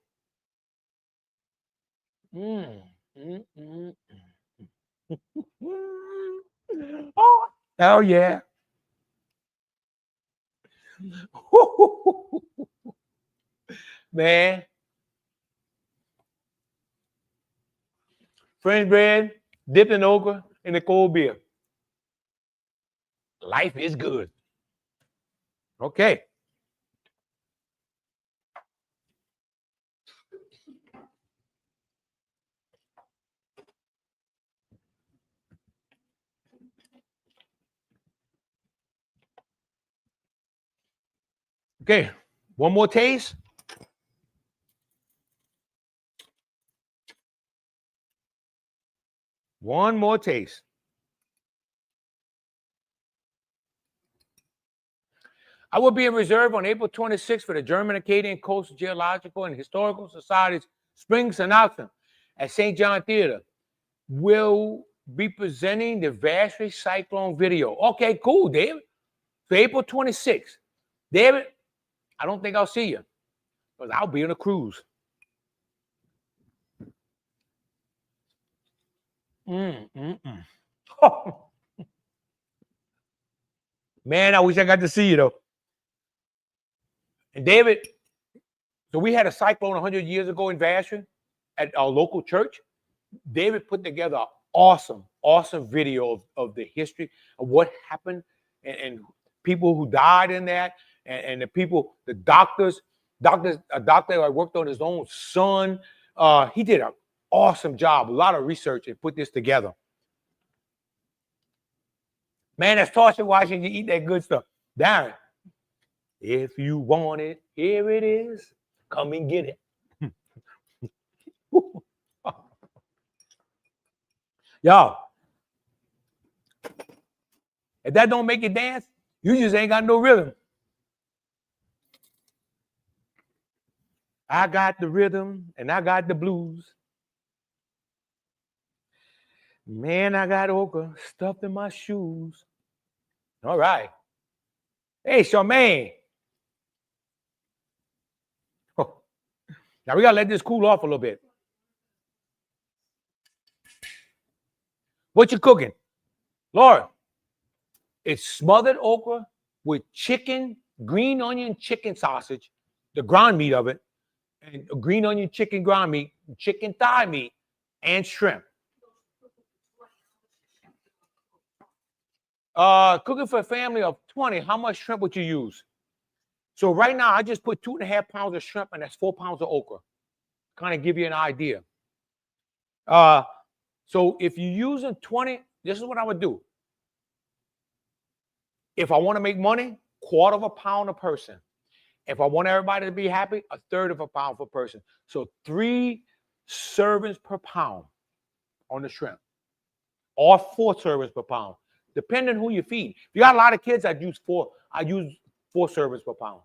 Oh, hell yeah. Man. French bread, dipped in okra, and a cold beer. Life is good. Okay. Okay, one more taste. One more taste. I will be in reserve on April 26th for the German Acadian Coast Geological and Historical Society's Spring Announcement at St. John Theater. We'll be presenting the Vashley Cyclone video. Okay, cool, David. So April 26th. David, I don't think I'll see you because I'll be on a cruise. Oh. Man, I wish I got to see you, though. And David, so we had a cyclone 100 years ago in Vashley at our local church. David put together an awesome video of the history of what happened and people who died in that and the people, the doctors, a doctor that worked on his own son. He did an awesome job, a lot of research, and put this together. Man, that's Tarsha watching you eat that good stuff. Darren, if you want it, here it is. Come and get it. Y'all, if that don't make you dance, you just ain't got no rhythm. I got the rhythm and I got the blues. Man, I got okra stuffed in my shoes. All right. Hey, Charmaine. Oh. Now we got to let this cool off a little bit. What you cooking? Laura, it's smothered okra with chicken, green onion chicken sausage, the ground meat of it, and green onion chicken ground meat, chicken thigh meat, and shrimp. Cooking for a family of 20, how much shrimp would you use? So right now, I just put 2.5 pounds of shrimp, and that's 4 pounds of okra. Kind of give you an idea. So if you're using 20, this is what I would do. If I want to make money, 1/4 pound a person. If I want everybody to be happy, 1/3 pound per person. So 3 servings per pound on the shrimp, or 4 servings per pound, depending who you feed. If you got a lot of kids, I use 4 servings per pound.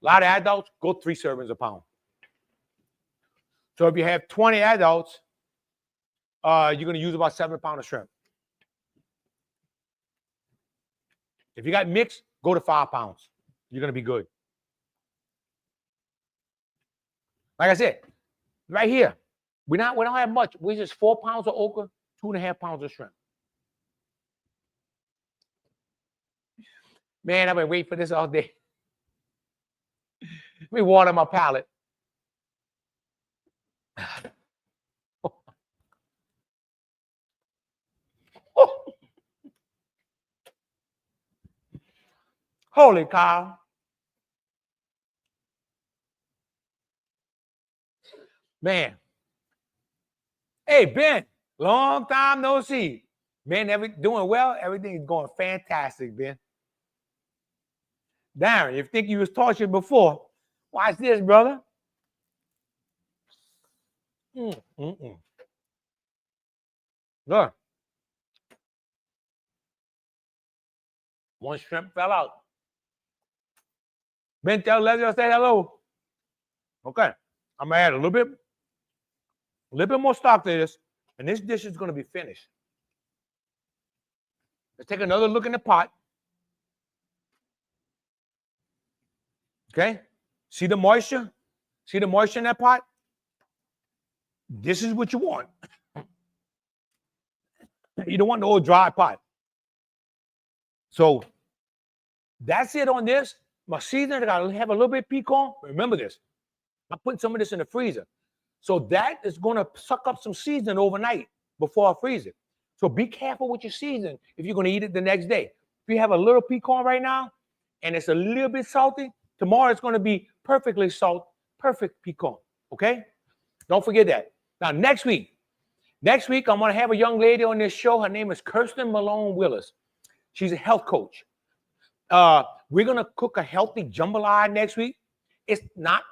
A lot of adults, go 3 servings a pound. So if you have 20 adults, you're going to use about 7 pounds of shrimp. If you got mixed, go to 5 pounds. You're going to be good. Like I said, right here, we don't have much. We're just 4 pounds of okra, 2.5 pounds of shrimp. Man, I've been waiting for this all day. Let me water my palate. Holy cow. Man. Hey, Ben, long time no see. Man, doing well. Everything is going fantastic, Ben. Darren, you think you was tortured before? Watch this, brother. Look. One shrimp fell out. Ben, tell Leslie say hello. Okay. I'm going to add a little bit more stock to this, and this dish is going to be finished. Let's take another look in the pot. Okay? See the moisture? See the moisture in that pot? This is what you want. You don't want the old dry pot. So that's it on this. My seasoning, I gotta have a little bit of piquant. Remember this. I'm putting some of this in the freezer. So that is going to suck up some seasoning overnight before I freeze it. So be careful with your seasoning if you're going to eat it the next day. If you have a little piquant right now and it's a little bit salty, tomorrow it's going to be perfectly salt, perfect piquant. Okay? Don't forget that. Now, next week, I'm going to have a young lady on this show. Her name is Kirsten Malone Willis. She's a health coach. We're going to cook a healthy jambalaya next week. It's not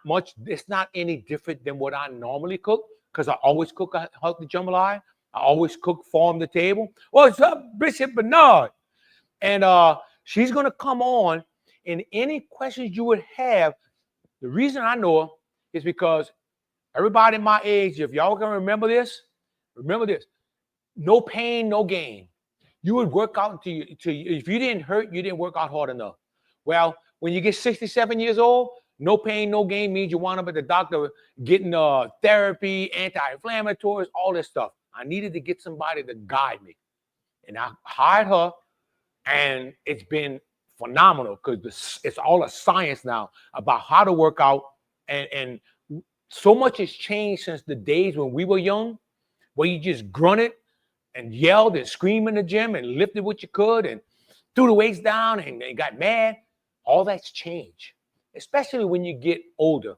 any different than what I normally cook because I always cook a healthy jambalaya. I always cook farm to table. What's up, Bishop Bernard? And she's going to come on, and any questions you would have, the reason I know her is because everybody my age, if y'all can remember this, no pain, no gain. You would work out until if you didn't hurt, you didn't work out hard enough. Well, when you get 67 years old, no pain, no gain means you wind up at the doctor getting therapy, anti-inflammatories, all this stuff. I needed to get somebody to guide me. And I hired her, and it's been phenomenal because it's all a science now about how to work out. And so much has changed since the days when we were young, where you just grunted and yelled and screamed in the gym and lifted what you could and threw the weights down and got mad. All that's changed, especially when you get older.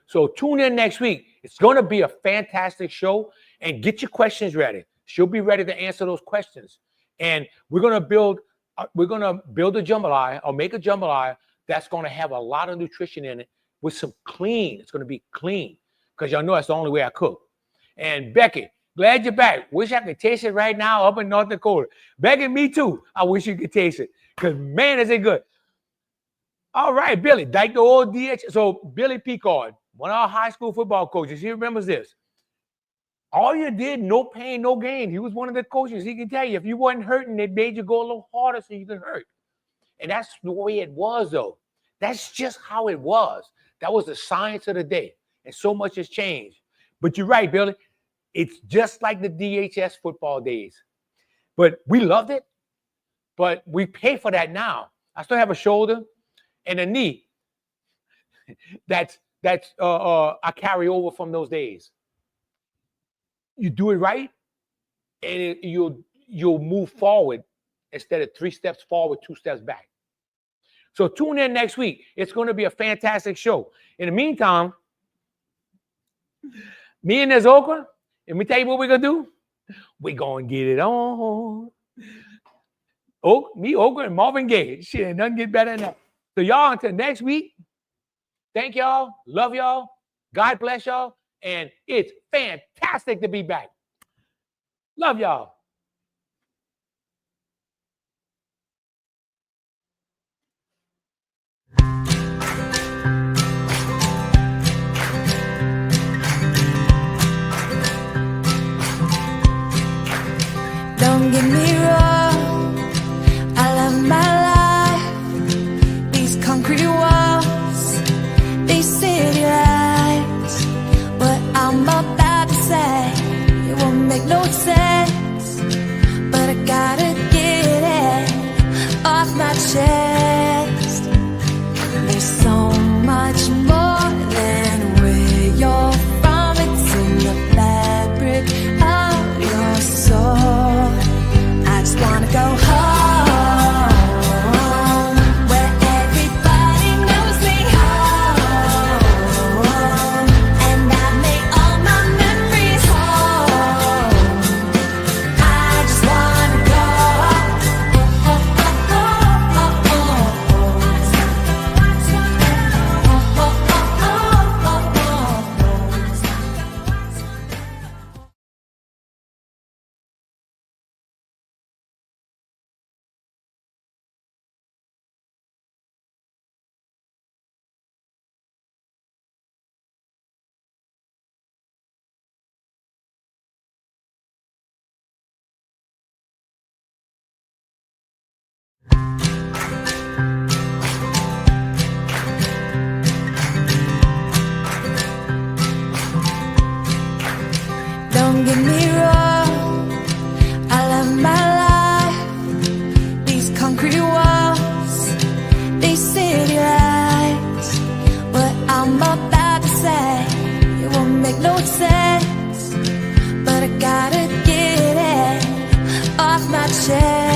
So tune in next week. It's going to be a fantastic show, and get your questions ready. She'll be ready to answer those questions. And we're going to build a jambalaya or make a jambalaya that's going to have a lot of nutrition in it with some clean. It's going to be clean because y'all know that's the only way I cook. And Becky, glad you're back. Wish I could taste it right now up in North Dakota. Becky, me too. I wish you could taste it. Because, man, is it good. All right, Billy, like the old DH. So, Billy Picard, one of our high school football coaches, he remembers this. All you did, no pain, no gain. He was one of the coaches. He can tell you, if you wasn't hurting, they made you go a little harder so you could hurt. And that's the way it was, though. That's just how it was. That was the science of the day. And so much has changed. But you're right, Billy. It's just like the DHS football days. But we loved it. But we pay for that now. I still have a shoulder and a knee that's I carry over from those days. You do it right, and you'll move forward instead of 3 steps forward, 2 steps back. So tune in next week. It's going to be a fantastic show. In the meantime, me and this Okra, let me tell you what we're going to do. We're going to get it on. Me, Okra, and Marvin Gaye. Shit, ain't nothing get better than that. So y'all, until next week, thank y'all. Love y'all. God bless y'all. And it's fantastic to be back. Love y'all. Don't get me wrong, I love my life. These concrete walls, these city lights. What I'm about to say, it won't make no sense, but I gotta get it off my chest. There's so much more than where you're from. It's in the fabric of your soul. I just wanna go home, where everybody knows me home, and I make all my memories home. I just wanna Don't get me wrong, I love my life. These concrete walls, these city lights. What I'm about to say, it won't make no sense, but I gotta get it off my chest.